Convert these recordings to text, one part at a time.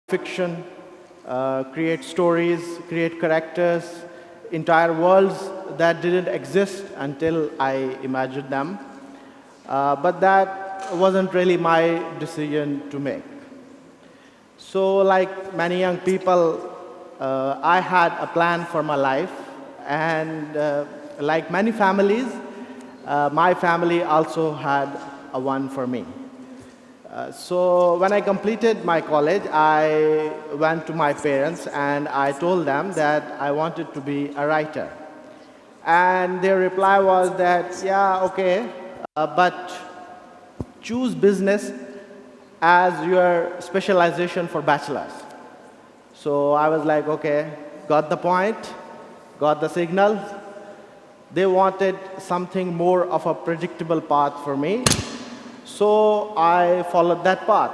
fiction, create stories, create characters, entire worlds that didn't exist until I imagined them. But that wasn't really my decision to make. So, like many young people, I had a plan for my life, and like many families, my family also had a one for me. So when I completed my college, I went to my parents and I told them that I wanted to be a writer. And their reply was that, yeah, okay, but choose business as your specialization for bachelor's. So I was like, okay, got the point, got the signal. They wanted something more of a predictable path for me. So I followed that path.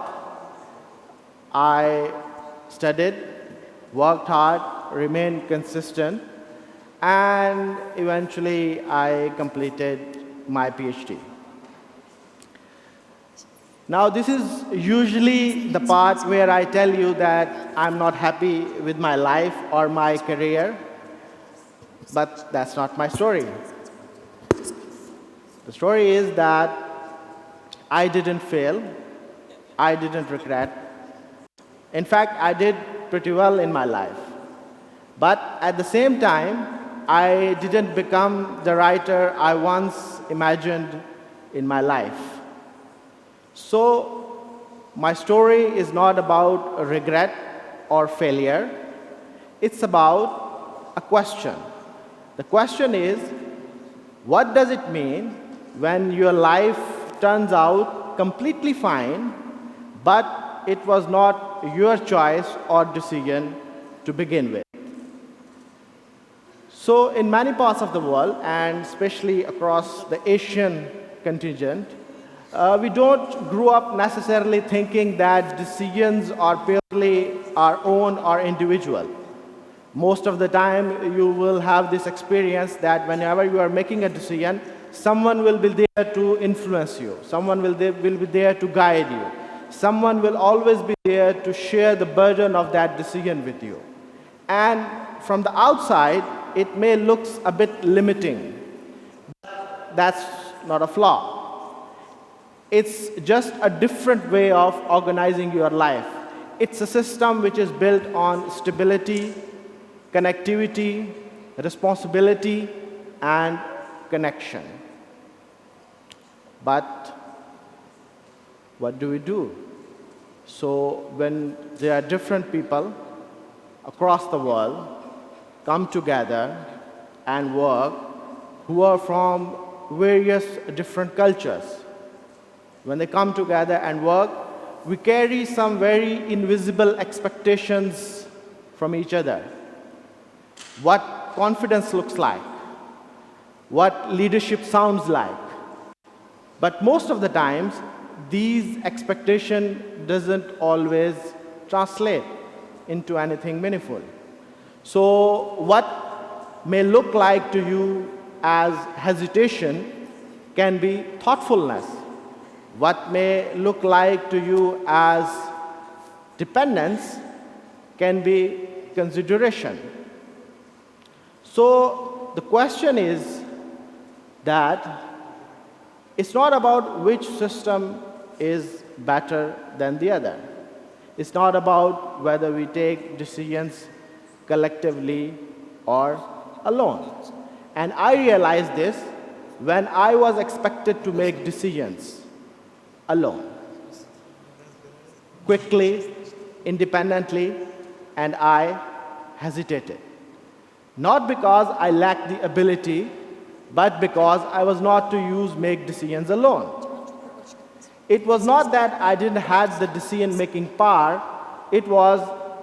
I studied, worked hard, remained consistent, and eventually I completed my PhD. Now, this is usually the part where I tell you that I'm not happy with my life or my career, but that's not my story. The story is that I didn't fail, I didn't regret. In fact, I did pretty well in my life. But at the same time, I didn't become the writer I once imagined in my life. So, my story is not about regret or failure, it's about a question. The question is, what does it mean when your life turns out completely fine, but it was not your choice or decision to begin with? So, in many parts of the world, and especially across the Asian contingent, we don't grow up necessarily thinking that decisions are purely our own or individual. Most of the time, you will have this experience that whenever you are making a decision, someone will be there to influence you, someone will be there to guide you, someone will always be there to share the burden of that decision with you. And from the outside, it may look a bit limiting. That's not a flaw. It's just a different way of organizing your life. It's a system which is built on stability, connectivity, responsibility, and connection. But what do we do? So when there are different people across the world come together and work who are from various different cultures, when they come together and work, we carry some very invisible expectations from each other. What confidence looks like, what leadership sounds like. But most of the times, these expectation doesn't always translate into anything meaningful. So what may look like to you as hesitation can be thoughtfulness. What may look like to you as dependence can be consideration. So the question is that it's not about which system is better than the other. It's not about whether we take decisions collectively or alone. And I realized this when I was expected to make decisions alone, quickly, independently, and I hesitated. Not because I lacked the ability, but because I was not to make decisions alone. It was not that I didn't have the decision-making power, it was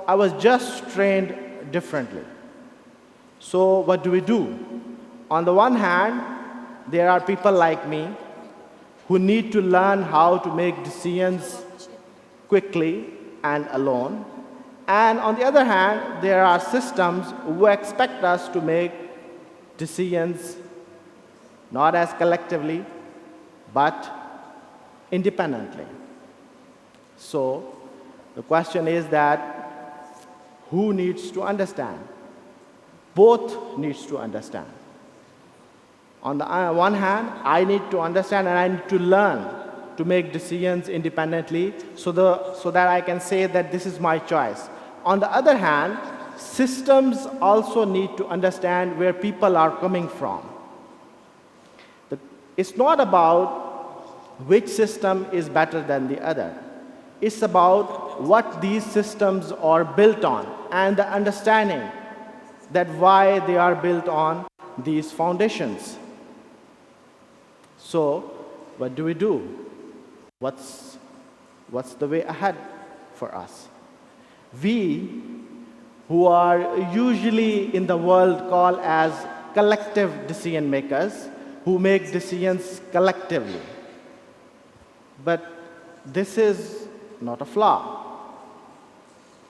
I was just trained differently. So what do we do? On the one hand, there are people like me who need to learn how to make decisions quickly and alone. And on the other hand, there are systems who expect us to make decisions not as collectively, but independently. So the question is that Who needs to understand? Both needs to understand. On the one hand, I need to understand and I need to learn to make decisions independently so that I can say that this is my choice. On the other hand, systems also need to understand where people are coming from. It's not about which system is better than the other. It's about what these systems are built on and the understanding that why they are built on these foundations. So, what do we do? What's the way ahead for us? We, who are usually in the world called as collective decision makers, who make decisions collectively. But this is not a flaw.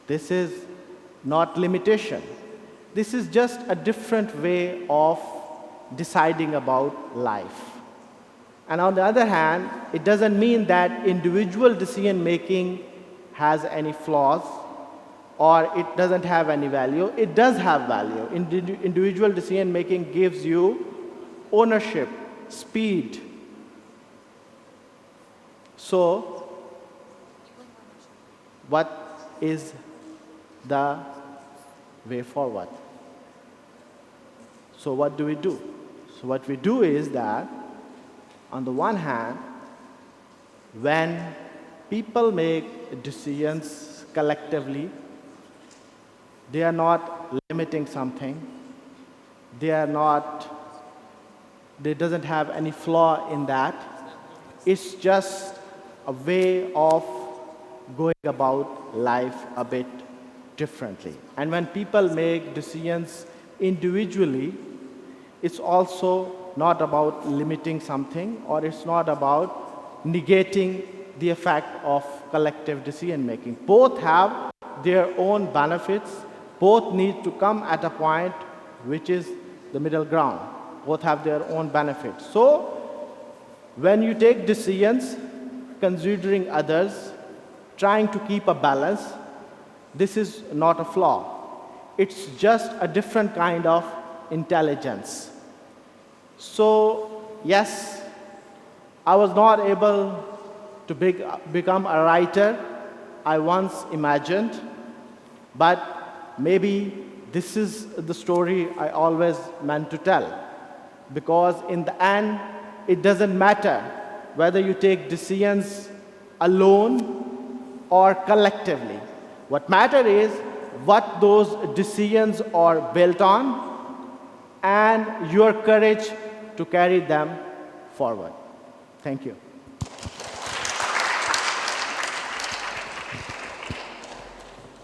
This is not limitation. This is just a different way of deciding about life. And on the other hand, it doesn't mean that individual decision making has any flaws or it doesn't have any value. It does have value. Individual decision making gives you ownership, speed. So, what is the way forward? So what do we do? So what we do is that, on the one hand, when people make decisions collectively, they are not limiting something. They doesn't have any flaw in that. It's just a way of going about life a bit differently. And when people make decisions individually, it's also not about limiting something, or it's not about negating the effect of collective decision making. Both have their own benefits. Both need to come at a point which is the middle ground. Both have their own benefits. So when you take decisions considering others, trying to keep a balance, this is not a flaw. It's just a different kind of intelligence. So, yes, I was not able to become a writer I once imagined, but maybe this is the story I always meant to tell. Because in the end, it doesn't matter whether you take decisions alone or collectively. What matters is what those decisions are built on and your courage to carry them forward. Thank you.